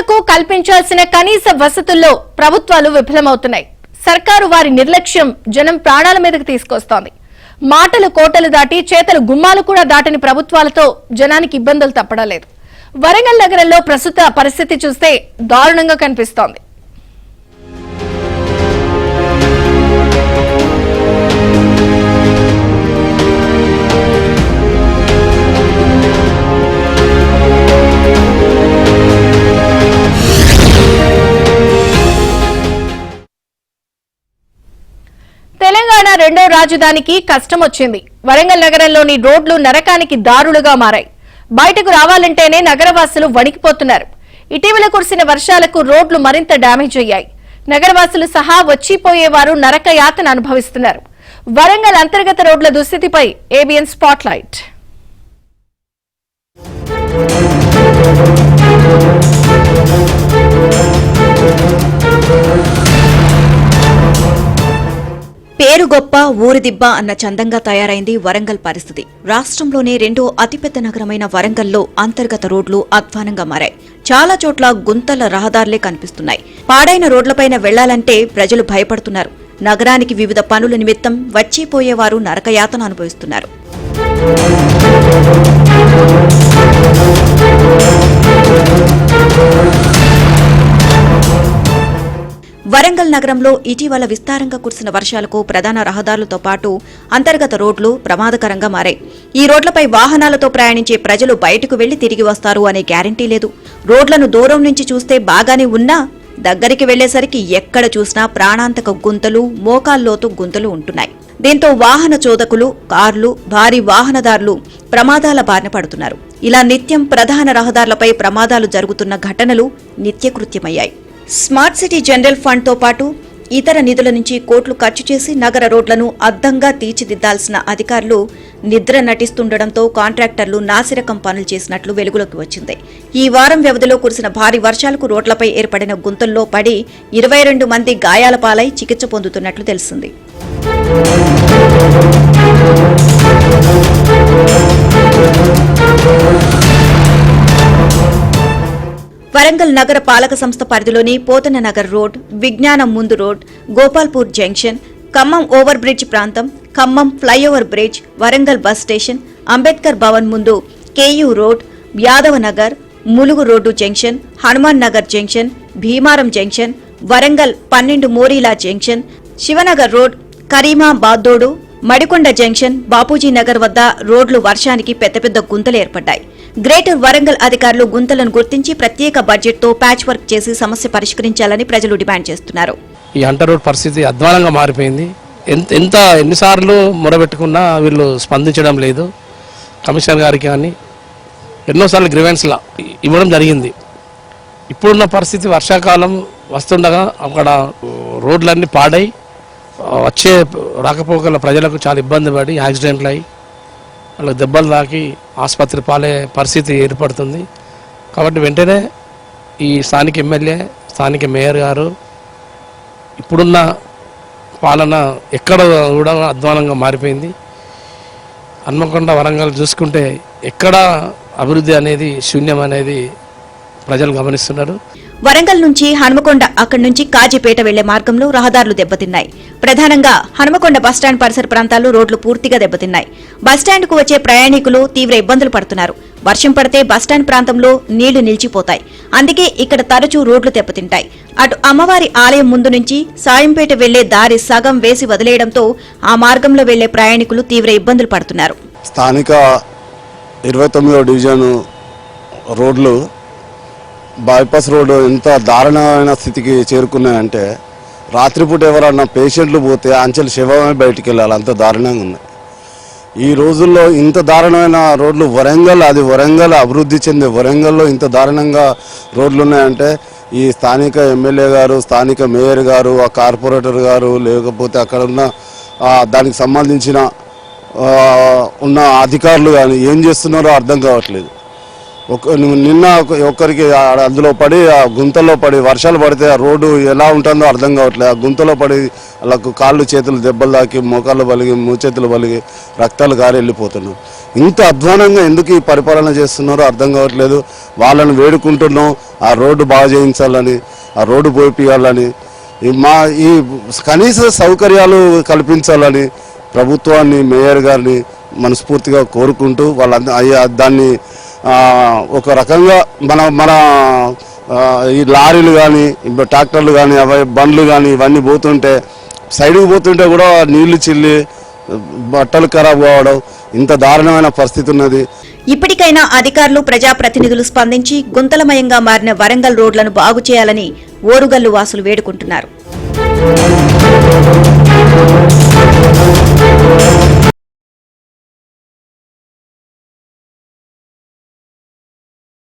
ప్రజలకు కల్పించాల్సిన కనీస వసతుల్లో ప్రభుత్వాలు విఫలమవుతున్నాయి. సర్కారు వారి నిర్లక్ష్యం జనం ప్రాణాల మీదకు తీసుకొస్తోంది. మాటలు కోటలు దాటి చేతలు గుమ్మాలు కూడా దాటని ప్రభుత్వాలతో జనానికి ఇబ్బందులు తప్పడలేదు. వరంగల్ నగరంలో ప్రస్తుత పరిస్థితి చూస్తే దారుణంగా కనిపిస్తోంది. తెలంగాణ రెండో రాజధానికి కష్టం వచ్చింది. వరంగల్ నగరంలోని రోడ్లు నరకానికి దారులుగా మారాయి. బయటకు రావాలంటేనే నగరవాసులు వణికిపోతున్నారు. ఇటీవల కురిసిన వర్షాలకు రోడ్లు మరింత డ్యామేజ్ అయ్యాయి. నగరవాసులు సహా వచ్చిపోయేవారు నరక యాతన అనుభవిస్తున్నారు. వరంగల్ అంతర్గత రోడ్ల దుస్థితిపై ఏబిఎన్ స్పాట్లైట్. పేరు గొప్ప ఊరిదిబ్బ అన్న చందంగా తయారైంది వరంగల్ పరిస్థితి. రాష్ట్రంలోనే రెండో అతిపెద్ద నగరమైన వరంగల్లో అంతర్గత రోడ్లు అధ్వానంగా మారాయి. చాలా చోట్ల గుంతల రహదారులే కనిపిస్తున్నాయి. పాడైన రోడ్లపైన వెళ్లాలంటే ప్రజలు భయపడుతున్నారు. నగరానికి వివిధ పనుల నిమిత్తం వచ్చిపోయేవారు నరకయాతన అనుభవిస్తున్నారు. వరంగల్ నగరంలో ఇటీవల విస్తారంగా కురిసిన వర్షాలకు ప్రధాన రహదారులతో పాటు అంతర్గత రోడ్లు ప్రమాదకరంగా మారాయి. ఈ రోడ్లపై వాహనాలతో ప్రయాణించే ప్రజలు బయటకు వెళ్లి తిరిగి వస్తారు అనే గ్యారంటీ లేదు. రోడ్లను దూరం నుంచి చూస్తే బాగానే ఉన్నా దగ్గరికి వెళ్లేసరికి ఎక్కడ చూసినా ప్రాణాంతక గుంతలు, మోకాల్లోతు గుంతలు ఉంటున్నాయి. దీంతో వాహన చోదకులు, కార్లు, భారీ వాహనదారులు ప్రమాదాల బారిన పడుతున్నారు. ఇలా నిత్యం ప్రధాన రహదారులపై ప్రమాదాలు జరుగుతున్న ఘటనలు నిత్యకృత్యమయ్యాయి. స్మార్ట్ సిటీ జనరల్ ఫండ్ తో పాటు ఇతర నిధుల నుంచి కోట్లు ఖర్చు చేసి నగర రోడ్లను అద్దంగా తీర్చిదిద్దాల్సిన అధికారులు నిద్ర నటిస్తుండటంతో కాంట్రాక్టర్లు నాసిరకం పనులు చేసినట్లు వెలుగులోకి వచ్చింది. ఈ వారం వ్యవధిలో కురిసిన భారీ వర్షాలకు రోడ్లపై ఏర్పడిన గుంతల్లో పడి 22 మంది గాయాల పాలై చికిత్స పొందుతున్నట్లు తెలిసింది. వరంగల్ నగర పాలక సంస్థ పరిధిలోని పోతన నగర్ రోడ్, విజ్ఞానం ముందు road, Gopalpur junction, Khammam over bridge ప్రాంతం, Khammam flyover bridge, Warangal bus station, Ambedkar Bhavan ముందు, KU road, Yadava Nagar, Mulugu road junction, Hanuman Nagar junction, Bhimaram junction, Warangal 12 మోరీలా జంక్షన్, శివనగర్ రోడ్, కరీమా బాద్దోడు, మడికొండ జంక్షన్, బాపూజీ నగర్ వద్ద రోడ్లు వర్షానికి పెద్ద పెద్ద గుంతలు ఏర్పడ్డాయి. గ్రేటర్ వరంగల్ అధికారులు గుంతలను గుర్తించి ప్రత్యేక బడ్జెట్తో ప్యాచ్ వర్క్ చేసి సమస్య పరిష్కరించాలని ప్రజలు డిమాండ్ చేస్తున్నారు. ఈ అంటర్ రోడ్ పరిస్థితి అధ్వానంగా మారిపోయింది. ఎన్నిసార్లు మొరబెట్టుకున్నా వీళ్ళు స్పందించడం లేదు. కమిషనర్ గారికి కానీ ఎన్నోసార్లు గ్రీవెన్స్లా ఇవ్వడం జరిగింది. ఇప్పుడున్న పరిస్థితి వర్షాకాలం వస్తుండగా అక్కడ రోడ్లన్నీ పాడై వచ్చే రాకపోకల ప్రజలకు చాలా ఇబ్బంది పడి యాక్సిడెంట్లు అయ్యి వాళ్ళకి దెబ్బలు తాకి ఆసుపత్రి పాలే పరిస్థితి ఏర్పడుతుంది. కాబట్టి వెంటనే ఈ స్థానిక ఎమ్మెల్యే, స్థానిక మేయర్ గారు ఇప్పుడున్న పాలన ఎక్కడ కూడా అధ్వానంగా మారిపోయింది. హన్మకొండ, వరంగల్ చూసుకుంటే ఎక్కడ అభివృద్ధి అనేది శూన్యం అనేది ప్రజలు గమనిస్తున్నారు. వరంగల్ నుంచి హనుమకొండ, అక్కడి నుంచి కాజీపేట వెళ్లే మార్గంలో రహదారులు దెబ్బతిన్నాయి. ప్రధానంగా హనుమకొండ బస్టాండ్ పరిసర ప్రాంతాల్లో రోడ్లు పూర్తిగా దెబ్బతిన్నాయి. బస్టాండ్కు వచ్చే ప్రయాణికులు తీవ్ర ఇబ్బందులు పడుతున్నారు. వర్షం పడితే బస్టాండ్ ప్రాంతంలో నీళ్లు నిలిచిపోతాయి. అందుకే ఇక్కడ తరచూ రోడ్లు దెబ్బతింటాయి. అటు అమ్మవారి ఆలయం ముందు నుంచి సాయంపేట వెళ్లే దారి సగం వేసి వదిలేయడంతో ఆ మార్గంలో వెళ్లే ప్రయాణికులు తీవ్ర ఇబ్బందులు పడుతున్నారు. స్థానిక 29వ డివిజన్ రోడ్లు, బైపాస్ రోడ్డు ఎంత దారుణమైన స్థితికి చేరుకున్నాయంటే రాత్రిపూట ఎవరన్నా పేషెంట్లు పోతే అంచెలు శవమే బయటికి వెళ్ళాలి, అంత దారుణంగా ఉన్నాయి. ఈ రోజుల్లో ఇంత దారుణమైన రోడ్లు వరంగల్ అభివృద్ధి చెందే వరంగల్లో ఇంత దారుణంగా రోడ్లు ఉన్నాయంటే ఈ స్థానిక ఎమ్మెల్యే గారు, స్థానిక మేయర్ గారు, ఆ కార్పొరేటర్ గారు, లేకపోతే అక్కడ ఉన్న దానికి సంబంధించిన ఉన్న అధికారులు కానీ ఏం చేస్తున్నారో అర్థం కావట్లేదు. నిన్న ఒక్కరికి అందులో పడి ఆ గుంతలో పడి వర్షాలు పడితే ఆ రోడ్డు ఎలా ఉంటుందో అర్థం కావట్లేదు. ఆ గుంతలో పడి వాళ్ళకు కాళ్ళు చేతులు దెబ్బలు తాకి మోకాళ్ళు పలిగి మూచేతులు పలిగి రక్తాలు కారి వెళ్ళిపోతున్నాం. ఇంత అధ్వానంగా ఎందుకు ఈ పరిపాలన చేస్తున్నారో అర్థం కావట్లేదు. వాళ్ళని వేడుకుంటున్నాం ఆ రోడ్డు బాగా చేయించాలని, ఆ రోడ్డు పోయిపియాలని, ఈ కనీస సౌకర్యాలు కల్పించాలని ప్రభుత్వాన్ని, మేయర్ గారిని మనస్ఫూర్తిగా కోరుకుంటూ దాన్ని ఒక రకంగా మన ఈ లారీలు కానీ ట్రాక్టర్లు కానీ బండ్లు కానీ ఇవన్నీ పోతుంటే సైడ్కి పోతుంటే కూడా నీళ్లు చిల్లి బట్టలు ఖరాబ్ కావడం, ఇంత దారుణమైన పరిస్థితి ఉన్నది. ఇప్పటికైనా అధికారులు, ప్రజాప్రతినిధులు స్పందించి గుంతలమయంగా మారిన వరంగల్ రోడ్లను బాగు చేయాలని ఓరుగల్లు వాసులు వేడుకుంటున్నారు.